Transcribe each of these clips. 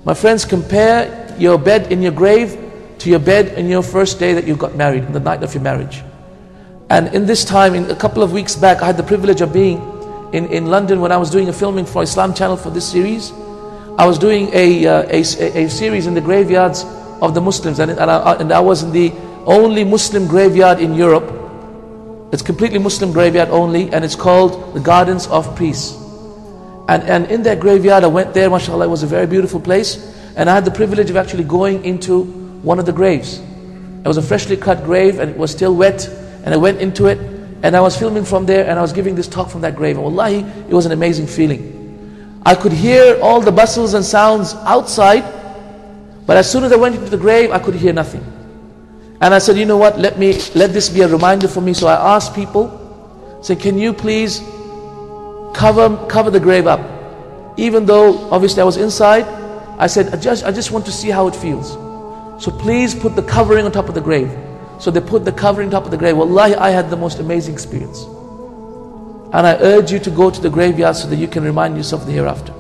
My friends, compare your bed in your grave to your bed in your first day that you got married, in the night of your marriage. And in this time, in a couple of weeks back, I had the privilege of being in London when I was doing a filming for Islam Channel for this series. I was doing a series in the graveyards of the Muslims, and I was in the only Muslim graveyard in Europe. It's completely Muslim graveyard only, and it's called the Gardens of Peace. And in that graveyard, I went there, mashallah, it was a very beautiful place, and I had the privilege of actually going into one of the graves. It was a freshly cut grave, and it was still wet, and I went into it, and I was filming from there, and I was giving this talk from that grave, and wallahi, it was an amazing feeling. I could hear all the bustles and sounds outside, but as soon as I went into the grave, I could hear nothing. And I said, you know what, let this be a reminder for me. So I asked people, say, can you please cover the grave up? Even though obviously I was inside, I said, I just want to see how it feels. So please put the covering on top of the grave. So they put the covering on top of the grave. Wallahi, I had the most amazing experience. And I urge you to go to the graveyard so that you can remind yourself of the hereafter.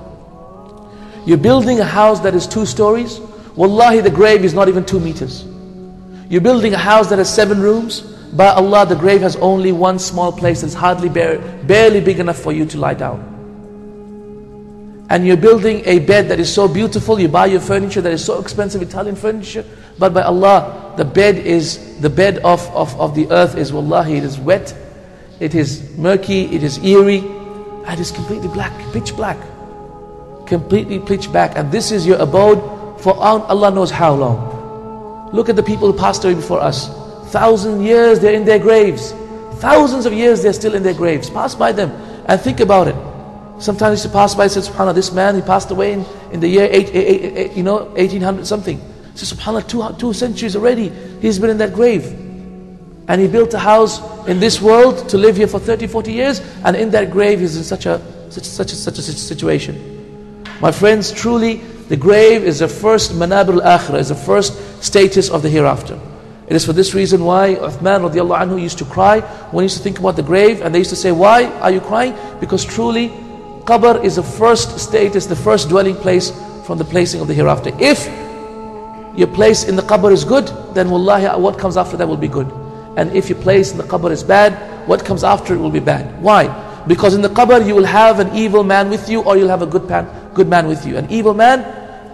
You're building a house that is 2 stories. Wallahi, the grave is not even 2 meters. You're building a house that has 7 rooms. By Allah, the grave has only one small place that's hardly barely big enough for you to lie down. And you're building a bed that is so beautiful. You buy your furniture that is so expensive, Italian furniture. But by Allah, the bed of the earth is, wallahi, it is wet, it is murky, it is eerie, and it is completely black, pitch black. Completely pitch black. And this is your abode for Allah knows how long. Look at the people who passed away before us. 1,000 years they're in their graves. Thousands of years they're still in their graves. Pass by them and think about it. Sometimes I used to pass by and say, subhanAllah, this man, he passed away in the year 1800 something. So subhanAllah, 2 centuries already, he's been in that grave. And he built a house in this world to live here for 30, 40 years, and in that grave he's in such a situation. My friends, truly, the grave is the first manabir al-akhirah, is the first status of the hereafter. It is for this reason why Uthman radiallahu anhu used to cry when he used to think about the grave, and they used to say, why are you crying? Because truly, qabr is the first status, the first dwelling place from the placing of the hereafter. If your place in the qabr is good, then wallahi, what comes after that will be good. And if your place in the qabr is bad, what comes after it will be bad. Why? Because in the qabr you will have an evil man with you, or you'll have a good man with you. An evil man,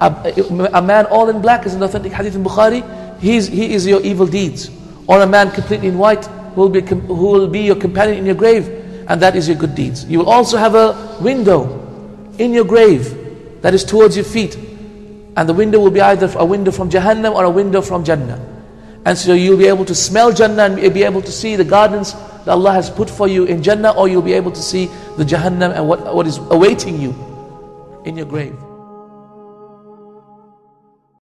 a man all in black, is an authentic hadith in Bukhari, he is your evil deeds. Or a man completely in white who will be your companion in your grave, and that is your good deeds. You will also have a window in your grave that is towards your feet, and the window will be either a window from Jahannam or a window from Jannah. And so you'll be able to smell Jannah and be able to see the gardens that Allah has put for you in Jannah, or you'll be able to see the Jahannam and what is awaiting you in your grave.